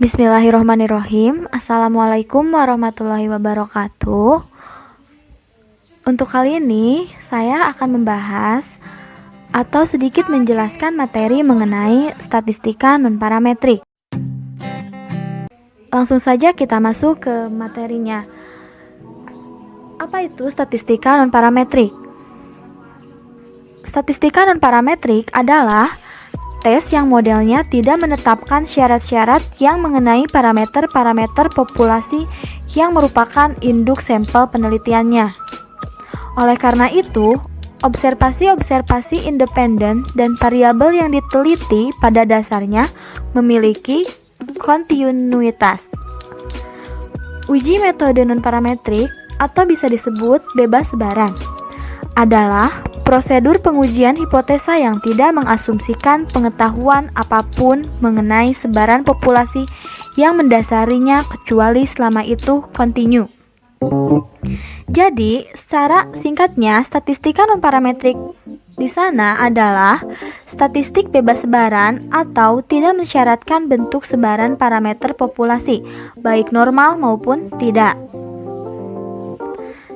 Bismillahirrohmanirrohim. Assalamualaikum warahmatullahi wabarakatuh. Untuk kali ini saya akan membahas atau sedikit menjelaskan materi mengenai statistika non-parametrik. Langsung saja kita masuk ke materinya. Apa itu statistika non-parametrik? Statistika non-parametrik adalah tes yang modelnya tidak menetapkan syarat-syarat yang mengenai parameter-parameter populasi yang merupakan induk sampel penelitiannya. Oleh karena itu, observasi-observasi independen dan variabel yang diteliti pada dasarnya memiliki kontinuitas. Uji metode non-parametrik atau bisa disebut bebas sebaran adalah prosedur pengujian hipotesa yang tidak mengasumsikan pengetahuan apapun mengenai sebaran populasi yang mendasarinya kecuali selama itu kontinu. Jadi, secara singkatnya, statistika non-parametrik di sana adalah statistik bebas sebaran atau tidak mensyaratkan bentuk sebaran parameter populasi, baik normal maupun tidak.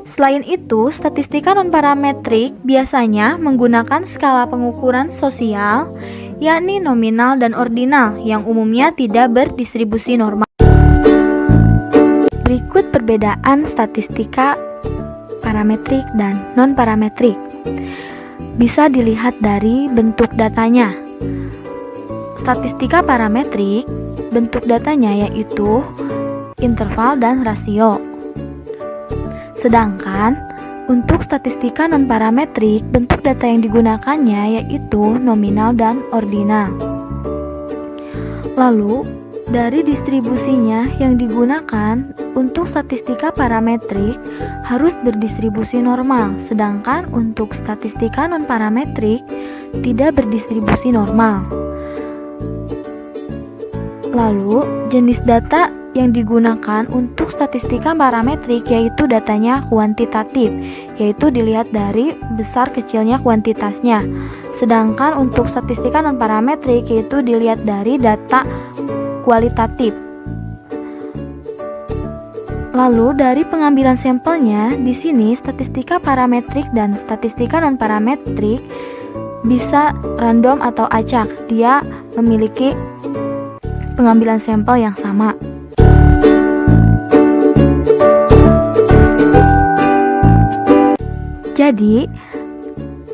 Selain itu, statistika non-parametrik biasanya menggunakan skala pengukuran sosial, yakni nominal dan ordinal, yang umumnya tidak berdistribusi normal. Berikut perbedaan statistika parametrik dan non-parametrik. Bisa dilihat dari bentuk datanya. Statistika parametrik, bentuk datanya yaitu interval dan rasio. Sedangkan untuk statistika non-parametrik, bentuk data yang digunakannya yaitu nominal dan ordinal. Lalu, dari distribusinya yang digunakan untuk statistika parametrik harus berdistribusi normal, sedangkan untuk statistika non-parametrik tidak berdistribusi normal. Lalu, jenis data yang digunakan untuk statistika parametrik yaitu datanya kuantitatif, yaitu dilihat dari besar kecilnya kuantitasnya. Sedangkan untuk statistika non-parametrik yaitu dilihat dari data kualitatif. Lalu dari pengambilan sampelnya, di sini statistika parametrik dan statistika non-parametrik bisa random atau acak. Dia memiliki pengambilan sampel yang sama. Jadi,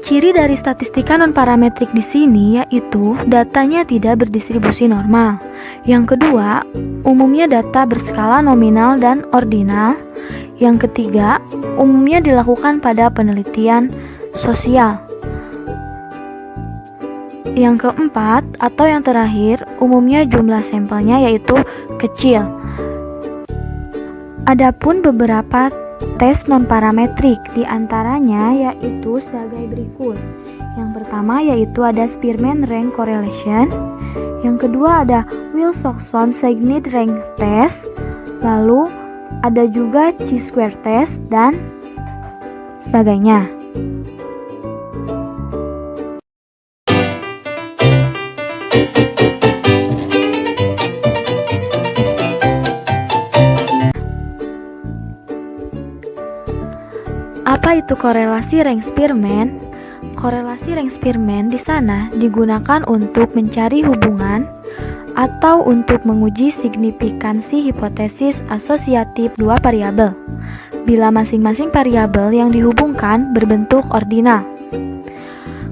ciri dari statistika non-parametrik di sini yaitu datanya tidak berdistribusi normal. Yang kedua, umumnya data berskala nominal dan ordinal. Yang ketiga, umumnya dilakukan pada penelitian sosial. Yang keempat atau yang terakhir, umumnya jumlah sampelnya yaitu kecil. Adapun beberapa tes non-parametrik diantaranya yaitu sebagai berikut. Yang pertama yaitu ada Spearman Rank Correlation. Yang kedua ada Wilcoxon Signed Rank Test. Lalu ada juga Chi-square Test dan sebagainya. Apa itu korelasi rank Spearman? Korelasi rank Spearman di sana digunakan untuk mencari hubungan atau untuk menguji signifikansi hipotesis asosiatif dua variabel bila masing-masing variabel yang dihubungkan berbentuk ordinal.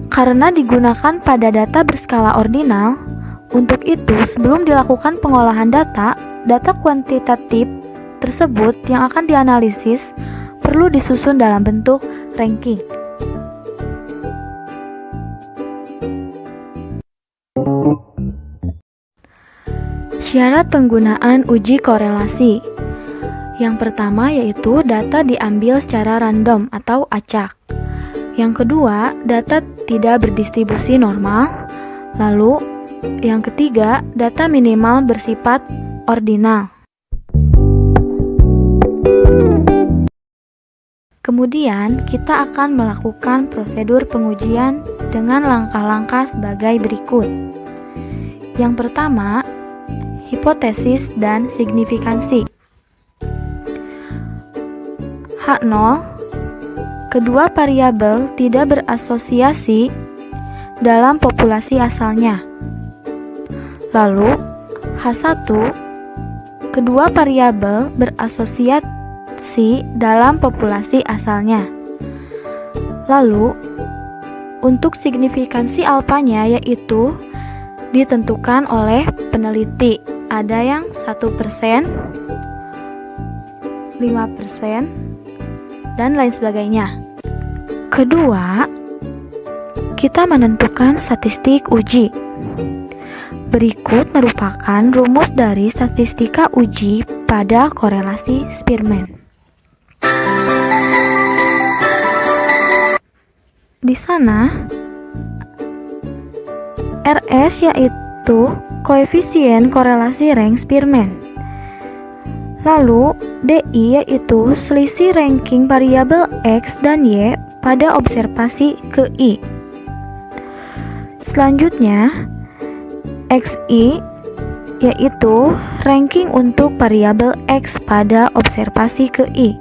Karena digunakan pada data berskala ordinal, untuk itu sebelum dilakukan pengolahan data kuantitatif tersebut yang akan dianalisis perlu disusun dalam bentuk ranking. Syarat penggunaan uji korelasi. Yang pertama yaitu data diambil secara random atau acak. Yang kedua, data tidak berdistribusi normal. Lalu, yang ketiga, data minimal bersifat ordinal. Kemudian, kita akan melakukan prosedur pengujian dengan langkah-langkah sebagai berikut. Yang pertama, hipotesis dan signifikansi. H0, kedua variabel tidak berasosiasi dalam populasi asalnya. Lalu, H1, kedua variabel berasosiasi dalam populasi asalnya. Lalu, untuk signifikansi alfanya yaitu ditentukan oleh peneliti. Ada yang 1%, 5%, dan lain sebagainya. Kedua, kita menentukan statistik uji. Berikut merupakan rumus dari statistika uji pada korelasi Spearman. Di sana, RS yaitu koefisien korelasi rank Spearman. Lalu, DI yaitu selisih ranking variabel X dan Y pada observasi ke I. Selanjutnya, XI yaitu ranking untuk variabel X pada observasi ke I.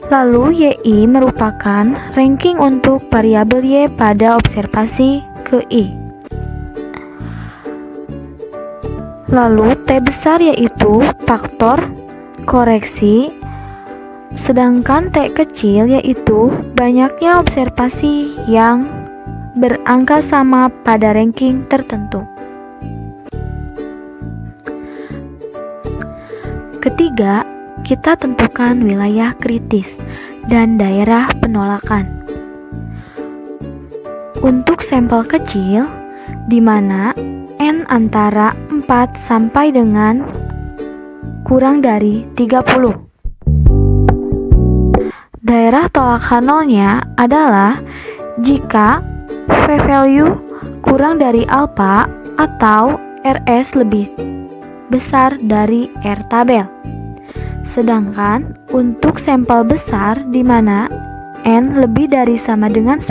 Lalu, YI merupakan ranking untuk variabel Y pada observasi ke I. Lalu T besar yaitu faktor koreksi, sedangkan T kecil yaitu banyaknya observasi yang berangka sama pada ranking tertentu. Ketiga, kita tentukan wilayah kritis dan daerah penolakan. Untuk sampel kecil, di mana N antara 4 sampai dengan kurang dari 30. Daerah tolak H0-nya adalah jika p-value kurang dari alfa atau RS lebih besar dari R tabel. Sedangkan untuk sampel besar di mana N lebih dari sama dengan 10,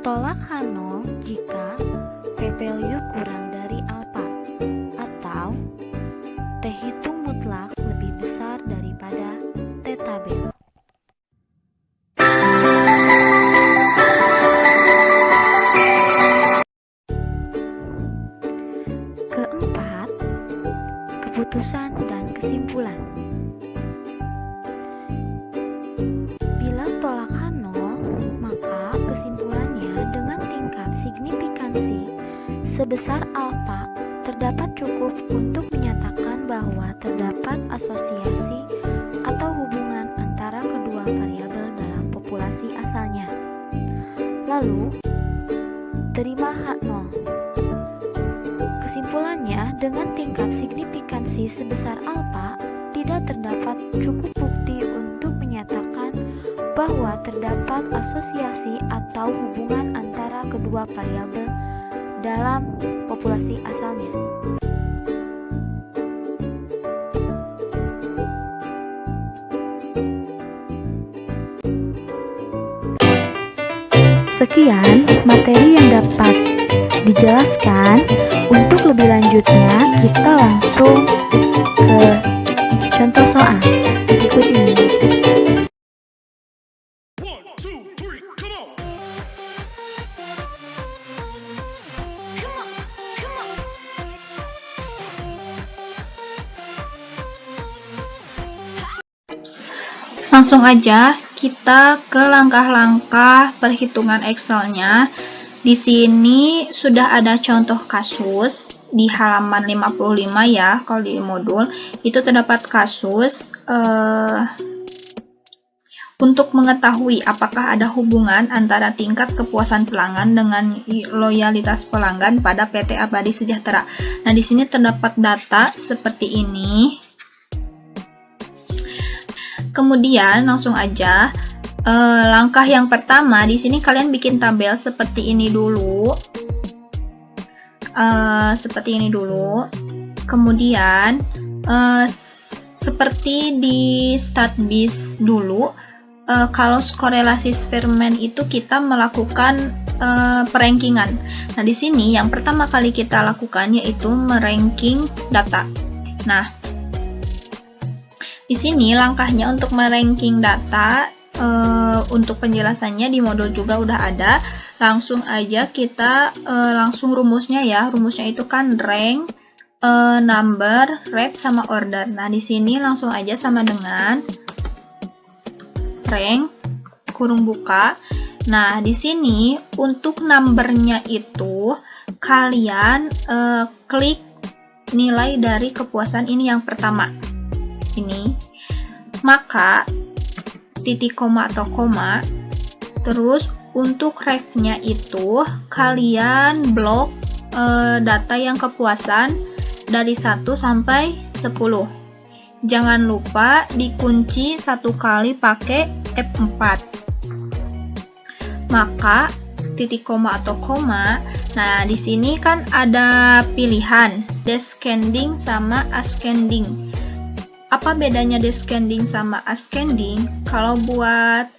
tolak H0 jika p-value kurang dari alfa atau T hitung mutlak lebih besar daripada T tabel. Keempat, keputusan dan kesimpulan. Bila tolak H0, maka kesimpulannya dengan tingkat signifikansi sebesar alfa terdapat cukup untuk menyatakan bahwa terdapat asosiasi atau hubungan antara kedua variabel dalam populasi asalnya. Lalu, terima H0. Kesimpulannya, dengan tingkat signifikansi sebesar alfa, tidak terdapat cukup bukti untuk menyatakan bahwa terdapat asosiasi atau hubungan antara kedua variabel dalam populasi asalnya. Sekian materi yang dapat dijelaskan. Untuk lebih lanjutnya, kita langsung ke contoh soal berikut ini. Langsung aja kita ke langkah-langkah perhitungan Excel-nya. Di sini sudah ada contoh kasus di halaman 55 ya. Kalau di modul itu terdapat kasus untuk mengetahui apakah ada hubungan antara tingkat kepuasan pelanggan dengan loyalitas pelanggan pada PT Abadi Sejahtera. Nah, di sini terdapat data seperti ini. Kemudian langsung aja langkah yang pertama di sini kalian bikin tabel seperti ini dulu. Kemudian seperti di start bis dulu, kalau korelasi eksperimen itu kita melakukan perankingan. Nah, di sini yang pertama kali kita lakukan yaitu meranking data. Nah, di sini langkahnya untuk meranking data, untuk penjelasannya di modul juga udah ada. Langsung aja kita langsung rumusnya ya. Rumusnya itu kan rank, number, rep, sama order. Nah, di sini langsung aja sama dengan rank kurung buka. Nah, di sini untuk numbernya itu kalian klik nilai dari kepuasan ini yang pertama. Ini. Maka titik koma atau koma. Terus untuk ref-nya itu kalian blok data yang kepuasan dari 1 sampai 10. Jangan lupa dikunci 1 kali pakai F4. Maka titik koma atau koma. Nah, di sini kan ada pilihan descending sama ascending. Apa bedanya descending sama ascending? Kalau buat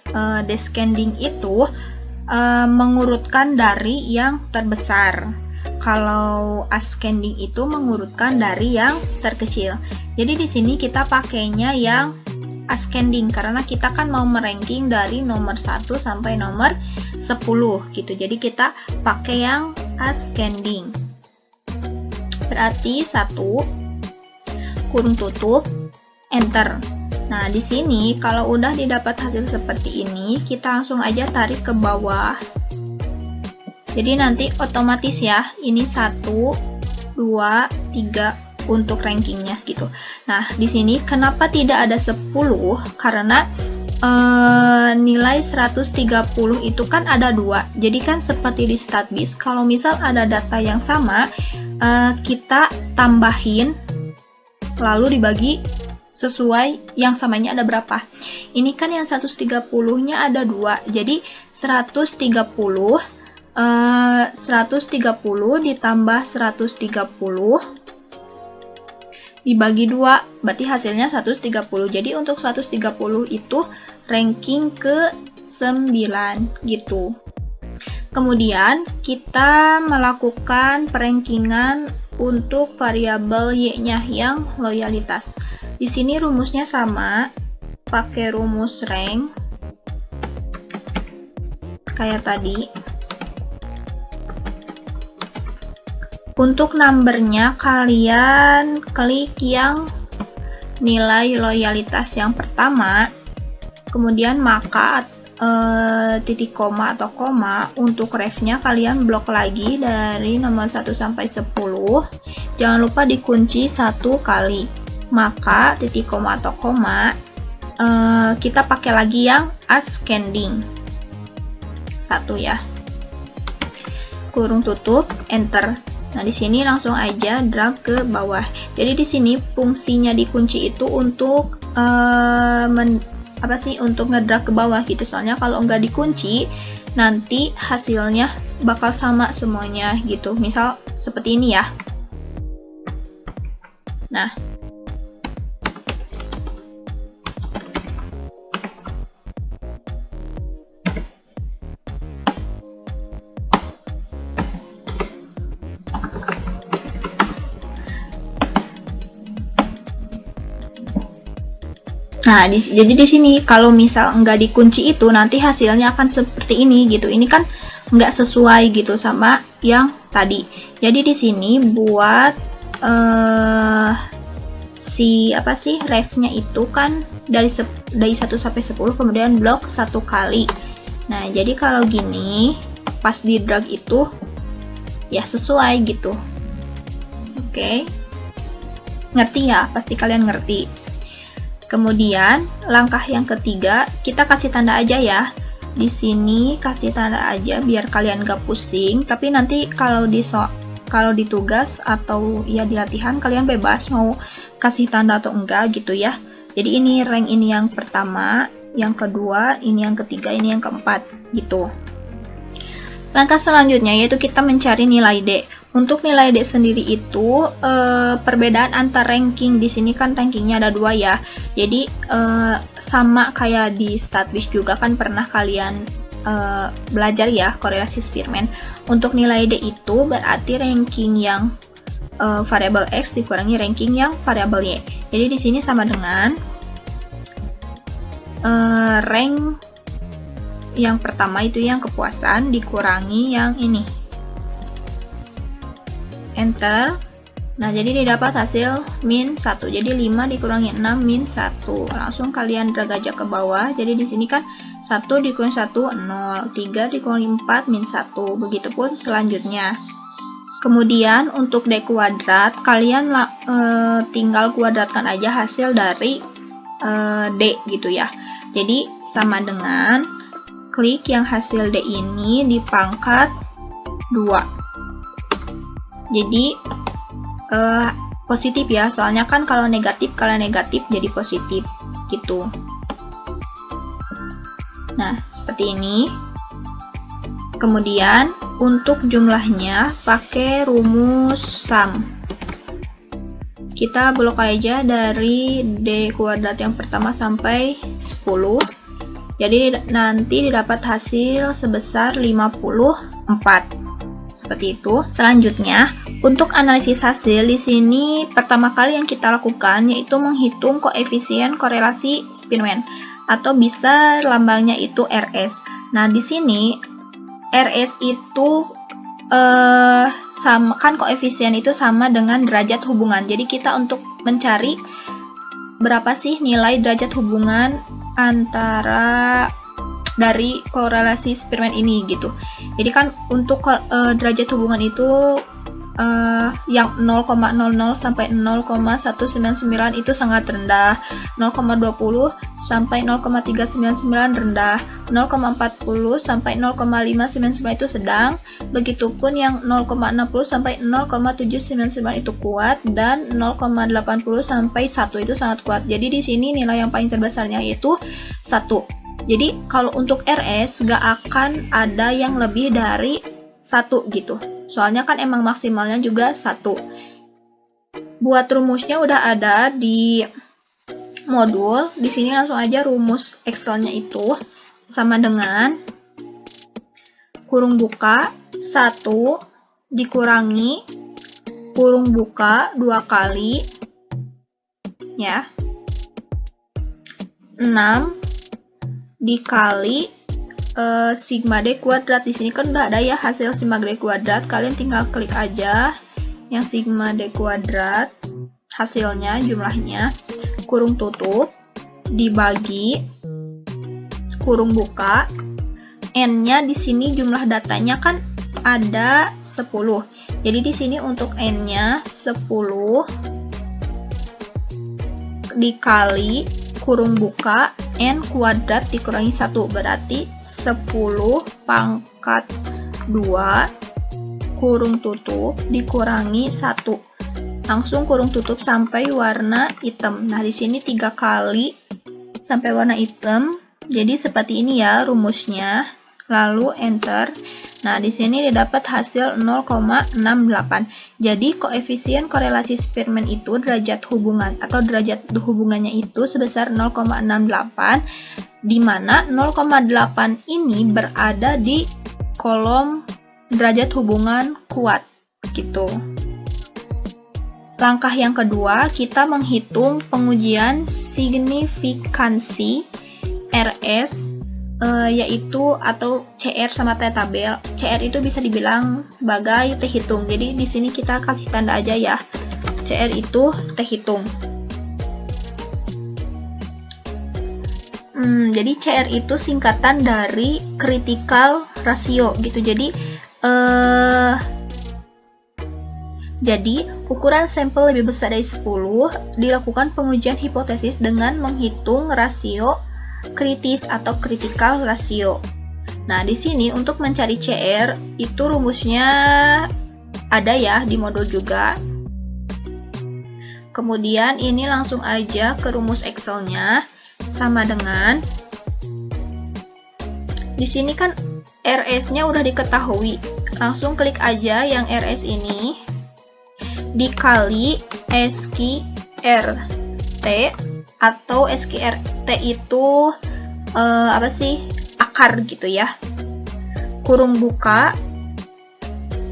descending itu mengurutkan dari yang terbesar. Kalau ascending itu mengurutkan dari yang terkecil. Jadi di sini kita pakainya yang ascending karena kita kan mau meranking dari nomor 1 sampai nomor 10 gitu. Jadi kita pakai yang ascending. Berarti 1 kurung tutup enter. Nah, di sini kalau udah didapat hasil seperti ini, kita langsung aja tarik ke bawah. Jadi nanti otomatis ya, ini 1, 2, 3 untuk rankingnya gitu. Nah, di sini kenapa tidak ada 10? Karena nilai 130 itu kan ada 2. Jadi kan seperti di Statbis, kalau misal ada data yang sama, kita tambahin lalu dibagi sesuai yang samanya ada berapa. Ini kan yang 130-nya ada 2. Jadi 130 ditambah 130 dibagi 2, berarti hasilnya 130. Jadi untuk 130 itu ranking ke 9 gitu. Kemudian kita melakukan perankingan untuk variabel Y-nya yang loyalitas. Di sini rumusnya sama, pakai rumus rank kayak tadi. Untuk numbernya kalian klik yang nilai loyalitas yang pertama, kemudian maka titik koma atau koma. Untuk refnya kalian blok lagi dari nomor 1 sampai 10. Jangan lupa dikunci 1 kali. Maka titik koma atau koma, kita pakai lagi yang ascending. 1 ya. Kurung tutup, enter. Nah, di sini langsung aja drag ke bawah. Jadi di sini fungsinya dikunci itu untuk untuk ngedrag ke bawah gitu. Soalnya kalau nggak dikunci, nanti hasilnya bakal sama semuanya gitu. Misal seperti ini ya. Nah, jadi di sini kalau misal nggak dikunci itu nanti hasilnya akan seperti ini gitu. Ini kan nggak sesuai gitu sama yang tadi. Jadi di sini buat refnya itu kan dari 1 sampai 10 kemudian blok 1 kali. Nah, jadi kalau gini pas di drag itu ya sesuai gitu. Oke. Ngerti ya? Pasti kalian ngerti. Kemudian langkah yang ketiga, kita kasih tanda aja ya. Di sini kasih tanda aja biar kalian gak pusing. Tapi nanti kalau di tugas atau ya di latihan kalian bebas mau kasih tanda atau enggak gitu ya. Jadi ini rank ini yang pertama, yang kedua, ini yang ketiga, ini yang keempat gitu. Langkah selanjutnya yaitu kita mencari nilai D. Untuk nilai D sendiri itu perbedaan antar ranking di sini kan rankingnya ada 2 ya. Jadi sama kayak di StatWish juga kan pernah kalian belajar ya korelasi Spearman. Untuk nilai D itu berarti ranking yang variabel X dikurangi ranking yang variabel Y. Jadi di sini sama dengan rank yang pertama itu yang kepuasan dikurangi yang ini. Enter. Nah, jadi didapat hasil min 1. Jadi 5 dikurangi 6 min 1. Langsung kalian drag aja ke bawah. Jadi di sini kan 1 dikurangi 1 0, 3 dikurangi 4 min 1. Begitupun selanjutnya. Kemudian untuk D kuadrat kalian tinggal kuadratkan aja hasil dari D gitu ya. Jadi sama dengan klik yang hasil D ini dipangkat 2. Jadi positif ya, soalnya kan kalau negatif jadi positif gitu. Nah, seperti ini. Kemudian untuk jumlahnya pakai rumus sum. Kita blok aja dari D kuadrat yang pertama sampai 10. Jadi nanti didapat hasil sebesar 54. Seperti itu. Selanjutnya, untuk analisis hasil di sini pertama kali yang kita lakukan yaitu menghitung koefisien korelasi Spearman atau bisa lambangnya itu RS. Nah, di sini RS itu sama kan koefisien itu sama dengan derajat hubungan. Jadi kita untuk mencari berapa sih nilai derajat hubungan antara dari korelasi Spearman ini gitu. Jadi kan untuk derajat hubungan itu yang 0,00 sampai 0,199 itu sangat rendah, 0,20 sampai 0,399 rendah, 0,40 sampai 0,599 itu sedang, begitupun yang 0,60 sampai 0,799 itu kuat, dan 0,80 sampai 1 itu sangat kuat. Jadi di sini nilai yang paling terbesarnya yaitu 1. Jadi kalau untuk RS gak akan ada yang lebih dari 1 gitu. Soalnya kan emang maksimalnya juga 1. Buat rumusnya udah ada di modul. Di sini langsung aja rumus Excel-nya itu sama dengan kurung buka 1 dikurangi kurung buka 2 kali ya 6 dikali sigma D kuadrat. Di sini kan udah ada ya hasil sigma D kuadrat, kalian tinggal klik aja yang sigma D kuadrat hasilnya, jumlahnya, kurung tutup dibagi kurung buka, n-nya di sini jumlah datanya kan ada 10. Jadi di sini untuk n-nya 10 dikali kurung buka n kuadrat dikurangi 1, berarti 10 pangkat 2 kurung tutup dikurangi 1. Langsung kurung tutup sampai warna hitam. Nah, di sini 3 kali sampai warna hitam. Jadi seperti ini ya rumusnya. Lalu enter. Nah, di sini didapat hasil 0,68. Jadi koefisien korelasi Spearman itu derajat hubungan atau derajat hubungannya itu sebesar 0,68, di mana 0,8 ini berada di kolom derajat hubungan kuat gitu. Langkah yang kedua, kita menghitung pengujian signifikansi RS yaitu atau CR sama T tabel. CR itu bisa dibilang sebagai T hitung. Jadi di sini kita kasih tanda aja ya. CR itu T hitung. Jadi CR itu singkatan dari critical ratio gitu. Jadi ukuran sampel lebih besar dari 10 dilakukan pengujian hipotesis dengan menghitung rasio kritis atau critical ratio. Nah, di sini untuk mencari CR itu rumusnya ada ya di modul juga. Kemudian ini langsung aja ke rumus Excel-nya sama dengan di sini kan RS-nya udah diketahui. Langsung klik aja yang RS ini dikali SQRT, atau SQRT itu apa sih? Akar gitu ya. Kurung buka,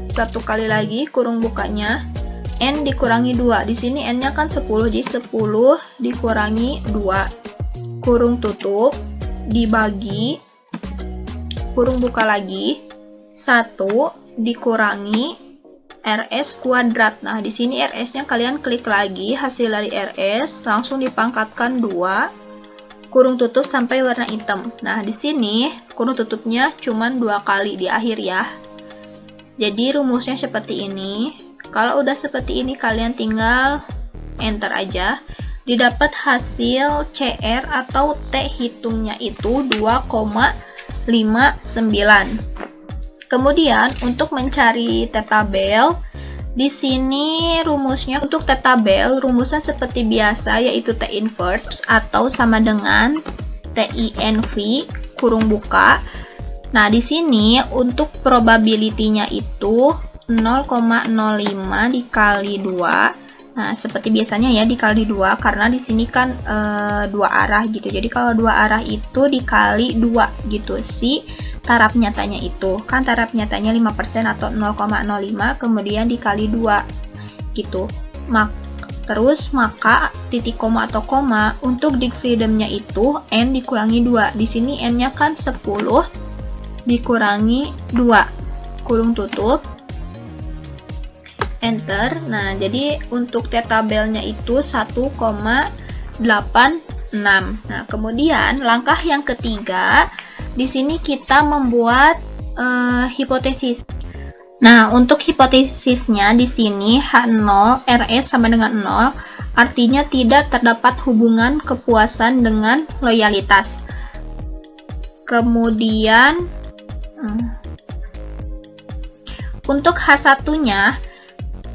satu kali lagi kurung bukanya, N dikurangi 2. Di sini N-nya kan 10, jadi 10 dikurangi 2. Kurung tutup, dibagi, kurung buka lagi, 1 dikurangi RS kuadrat. Nah, di sini RS-nya kalian klik lagi, hasil dari RS, langsung dipangkatkan 2, kurung tutup sampai warna hitam. Nah, di sini kurung tutupnya cuma 2 kali di akhir ya. Jadi rumusnya seperti ini. Kalau udah seperti ini, kalian tinggal enter aja. Didapat hasil CR atau T hitungnya itu 2,59. Kemudian untuk mencari T tabel, di sini rumusnya untuk T tabel, rumusnya seperti biasa, yaitu T inverse atau sama dengan TINV kurung buka. Nah, di sini untuk probability-nya itu 0,05 dikali 2. Nah, seperti biasanya ya dikali 2, karena di sini kan 2 arah gitu. Jadi kalau 2 arah itu dikali 2 gitu si taraf nyatanya itu. Kan taraf nyatanya 5% atau 0,05, kemudian dikali 2 gitu. Terus maka titik koma atau koma untuk dig freedom-nya itu N dikurangi 2. Di sini N-nya kan 10 dikurangi 2, kurung tutup, enter. Nah, jadi untuk T tabelnya itu 1,86. Nah, kemudian langkah yang ketiga, di sini kita membuat hipotesis. Nah, untuk hipotesisnya di sini H0 RS sama dengan 0, artinya tidak terdapat hubungan kepuasan dengan loyalitas. Kemudian untuk H1-nya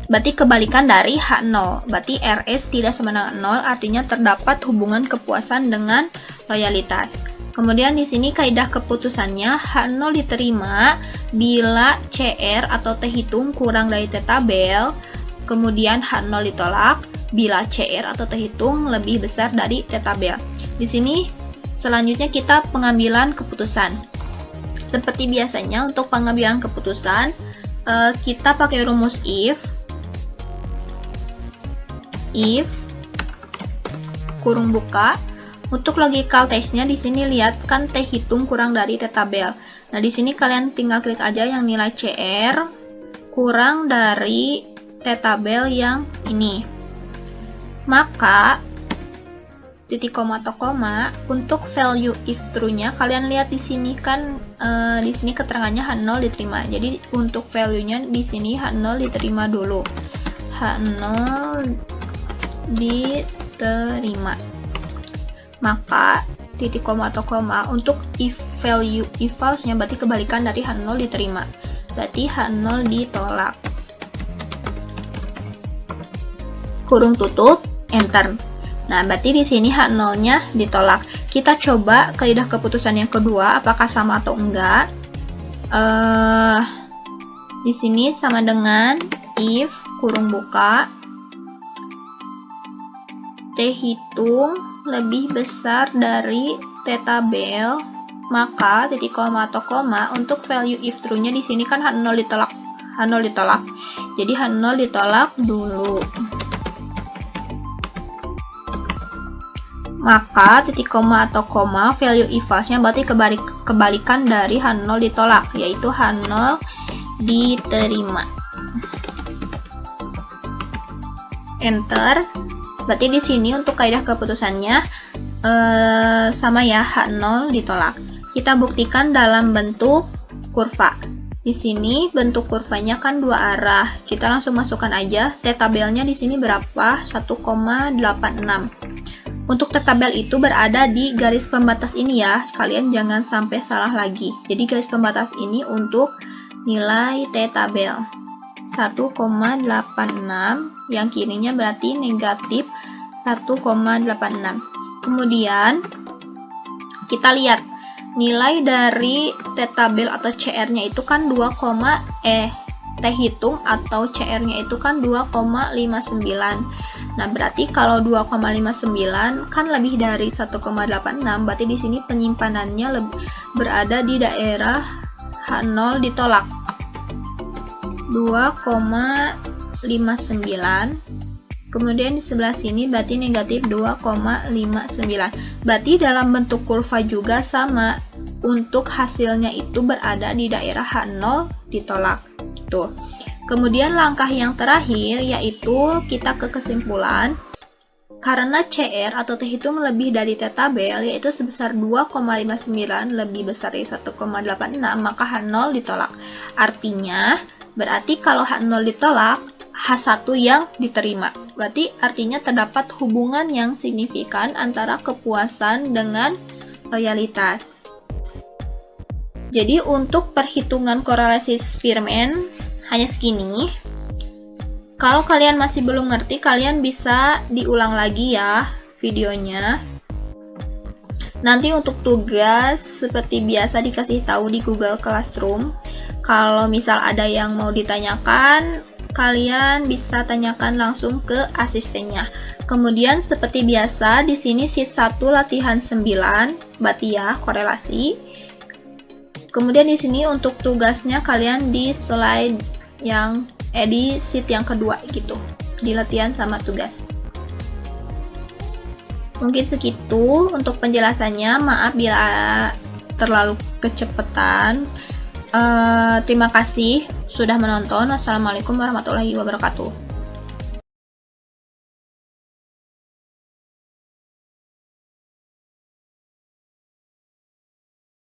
berarti kebalikan dari H0. Berarti RS tidak sama dengan 0, artinya terdapat hubungan kepuasan dengan loyalitas. Kemudian di sini kaidah keputusannya H0 diterima bila CR atau T hitung kurang dari T tabel. Kemudian H0 ditolak bila CR atau T hitung lebih besar dari T tabel. Di sini selanjutnya kita pengambilan keputusan. Seperti biasanya untuk pengambilan keputusan, kita pakai rumus if kurung buka. Untuk logical testnya di sini lihat kan T hitung kurang dari T tabel. Nah, di sini kalian tinggal klik aja yang nilai CR kurang dari T tabel yang ini. Maka titik koma atau koma untuk value if true-nya kalian lihat di sini kan di sini keterangannya H0 diterima. Jadi untuk value-nya di sini H0 diterima dulu. H0 diterima. Maka titik koma atau koma untuk if value if false-nya berarti kebalikan dari H0 diterima. Berarti H0 ditolak. Kurung tutup, enter. Nah, berarti di sini H0-nya ditolak. Kita coba kaidah keputusan yang kedua, apakah sama atau enggak. Di sini sama dengan if kurung buka T hitung lebih besar dari T tabel, maka titik koma atau koma untuk value if true-nya di sini kan H0 ditolak. H0 ditolak. Jadi H0 ditolak dulu. Maka titik koma atau koma value if false-nya berarti kebalikan dari H0 ditolak, yaitu H0 diterima. Enter. Berarti di sini untuk kaidah keputusannya sama ya, H0 ditolak. Kita buktikan dalam bentuk kurva. Di sini bentuk kurvanya kan dua arah. Kita langsung masukkan aja T tabelnya di sini berapa? 1,86. Untuk T tabel itu berada di garis pembatas ini ya. Kalian jangan sampai salah lagi. Jadi garis pembatas ini untuk nilai T tabel 1,86, yang kirinya berarti negatif 1,86. Kemudian kita lihat nilai dari T tabel atau CR-nya itu kan T hitung atau CR-nya itu kan 2,59. Nah, berarti kalau 2,59 kan lebih dari 1,86, berarti di sini penyimpanannya berada di daerah H0 ditolak. 2,59. Kemudian di sebelah sini berarti negatif 2,59. Berarti dalam bentuk kurva juga sama. Untuk hasilnya itu berada di daerah H0 ditolak. Tuh. Kemudian langkah yang terakhir yaitu kita ke kesimpulan. Karena CR atau T hitung lebih dari T tabel yaitu sebesar 2,59 lebih besar dari 1,86, maka H0 ditolak. Artinya, berarti kalau H0 ditolak, H1 yang diterima. Berarti artinya terdapat hubungan yang signifikan antara kepuasan dengan loyalitas. Jadi untuk perhitungan korelasi Spearman hanya segini. Kalau kalian masih belum ngerti, kalian bisa diulang lagi ya videonya. Nanti untuk tugas seperti biasa dikasih tahu di Google Classroom. Kalau misal ada yang mau ditanyakan, kalian bisa tanyakan langsung ke asistennya. Kemudian seperti biasa di sini sheet 1 latihan 9, berarti ya korelasi. Kemudian di sini untuk tugasnya kalian di slide yang di sheet yang kedua gitu, di latihan sama tugas. Mungkin segitu untuk penjelasannya. Maaf bila terlalu kecepatan. Terima kasih sudah menonton. Wassalamualaikum warahmatullahi wabarakatuh.